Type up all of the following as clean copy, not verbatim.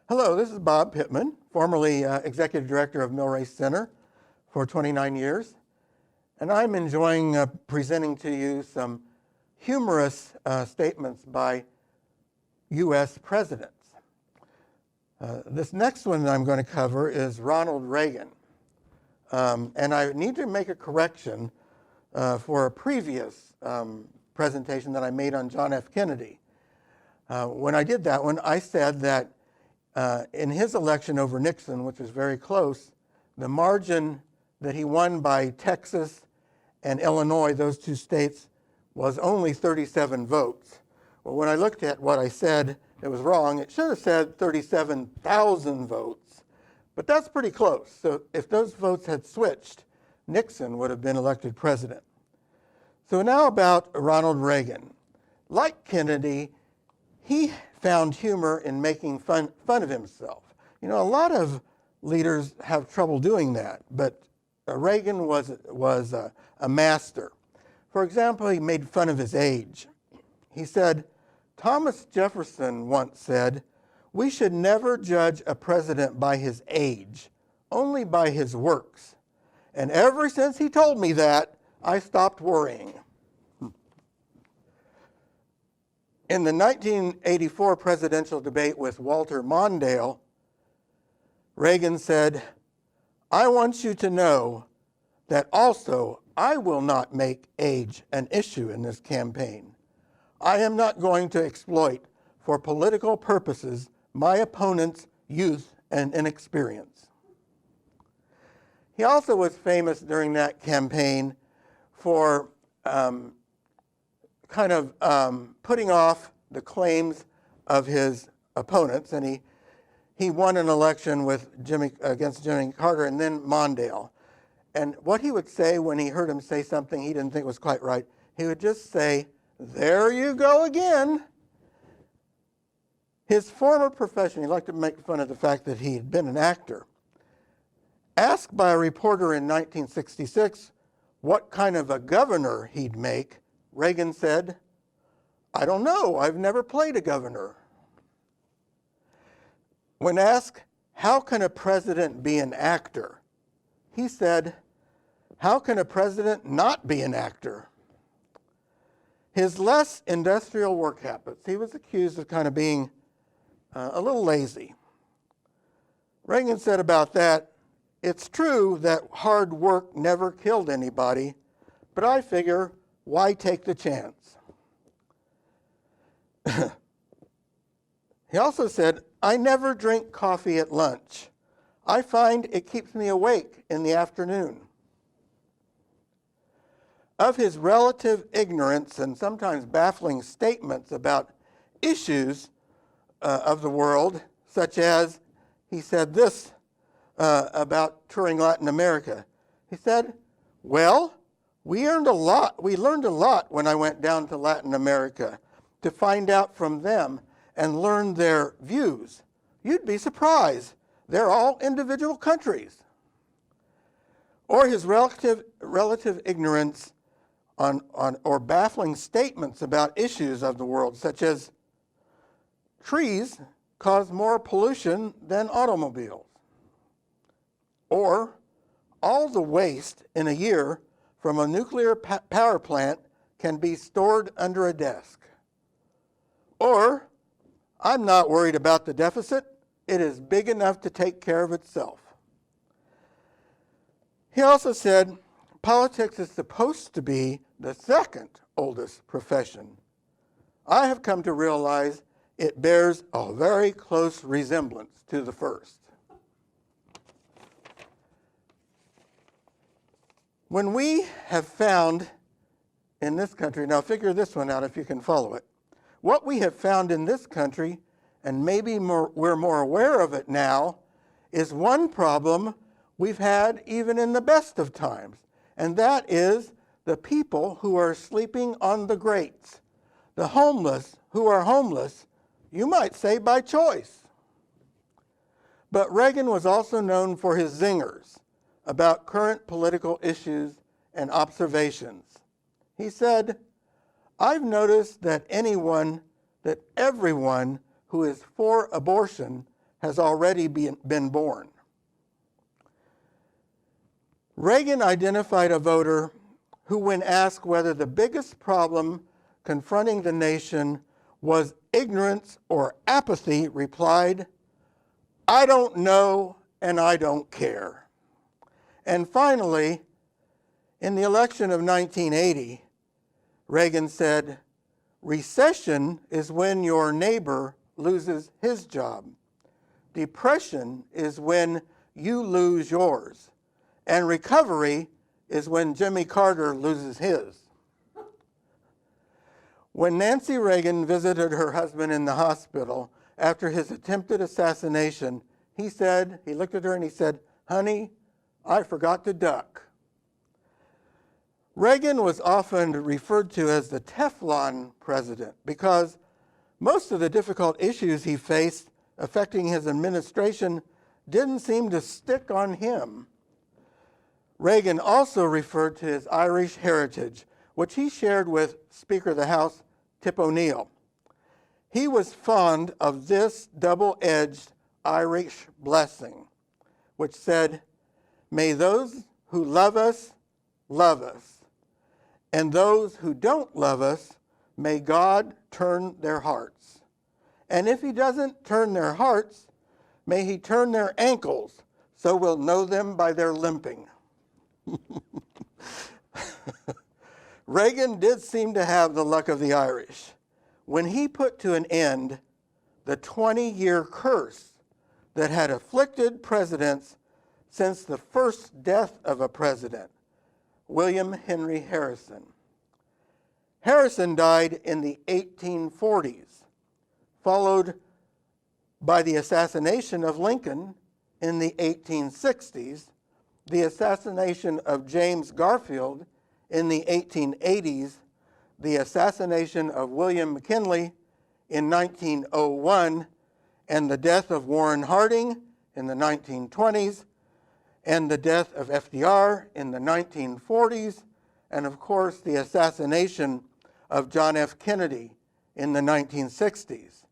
Hello, this is Bob Pittman, formerly Executive Director of Millrace Center for 29 years. And I'm enjoying presenting to you some humorous statements by U.S. presidents. This next one that I'm going to cover is Ronald Reagan. And I need to make a correction for a previous presentation that I made on John F. Kennedy. When I did that one, I said that in his election over Nixon, which was very close, the margin that he won by Texas and Illinois, those two states, was only 37 votes. Well, when I looked at what I said, it was wrong. It should have said 37,000 votes, but that's pretty close. So if those votes had switched, Nixon would have been elected president. So now about Ronald Reagan. Like Kennedy, he found humor in making fun of himself. You know, a lot of leaders have trouble doing that, but Reagan was a master. For example, he made fun of his age. He said, Thomas Jefferson once said, "We should never judge a president by his age, only by his works. And ever since he told me that, I stopped worrying." In the 1984 presidential debate with Walter Mondale, Reagan said, "I want you to know that also I will not make age an issue in this campaign. I am not going to exploit for political purposes my opponent's youth and inexperience." He also was famous during that campaign for putting off the claims of his opponents, and he won an election with against Jimmy Carter and then Mondale. And what he would say when he heard him say something he didn't think was quite right, he would just say, "There you go again." His former profession, he liked to make fun of the fact that he had been an actor. Asked by a reporter in 1966 what kind of a governor he'd make, Reagan said, "I don't know, I've never played a governor." When asked, how can a president be an actor? He said, "How can a president not be an actor?" His less industrial work habits, he was accused of kind of being a little lazy. Reagan said about that, "It's true that hard work never killed anybody, but I figure, why take the chance?" He also said, "I never drink coffee at lunch. I find it keeps me awake in the afternoon." Of his relative ignorance and sometimes baffling statements about issues of the world, such as he said this about touring Latin America. He said, "Well, we learned a lot when I went down to Latin America to find out from them and learn their views. You'd be surprised. They're all individual countries." Or his relative ignorance or baffling statements about issues of the world, such as trees cause more pollution than automobiles. Or all the waste in a year from a nuclear power plant can be stored under a desk. Or, "I'm not worried about the deficit. It is big enough to take care of itself." He also said, "Politics is supposed to be the second oldest profession. I have come to realize it bears a very close resemblance to the first." When we have found in this country, now figure this one out if you can follow it. What we have found in this country, and maybe we're more aware of it now, is one problem we've had even in the best of times, and that is the people who are sleeping on the grates, the homeless who are homeless, you might say by choice. But Reagan was also known for his zingers about current political issues and observations. He said, "I've noticed that everyone who is for abortion has already been born. Reagan identified a voter who, when asked whether the biggest problem confronting the nation was ignorance or apathy, replied, "I don't know and I don't care." And finally, in the election of 1980, Reagan said, "Recession is when your neighbor loses his job. Depression is when you lose yours. And recovery is when Jimmy Carter loses his." When Nancy Reagan visited her husband in the hospital after his attempted assassination, he looked at her and he said, "Honey, I forgot to duck." Reagan was often referred to as the Teflon president because most of the difficult issues he faced affecting his administration didn't seem to stick on him. Reagan also referred to his Irish heritage, which he shared with Speaker of the House Tip O'Neill. He was fond of this double-edged Irish blessing, which said, "May those who love us, and those who don't love us, may God turn their hearts. And if he doesn't turn their hearts, may he turn their ankles, so we'll know them by their limping." Reagan did seem to have the luck of the Irish when he put to an end the 20-year curse that had afflicted presidents since the first death of a president, William Henry Harrison. Harrison died in the 1840s, followed by the assassination of Lincoln in the 1860s, the assassination of James Garfield in the 1880s, the assassination of William McKinley in 1901, and the death of Warren Harding in the 1920s, and the death of FDR in the 1940s, and of course the assassination of John F. Kennedy in the 1960s.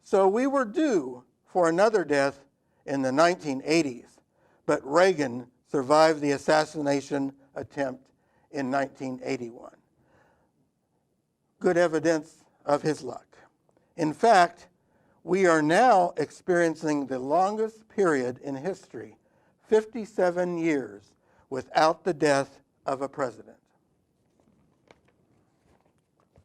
So we were due for another death in the 1980s, but Reagan survived the assassination attempt in 1981. Good evidence of his luck. In fact, we are now experiencing the longest period in history, 57 years, without the death of a president.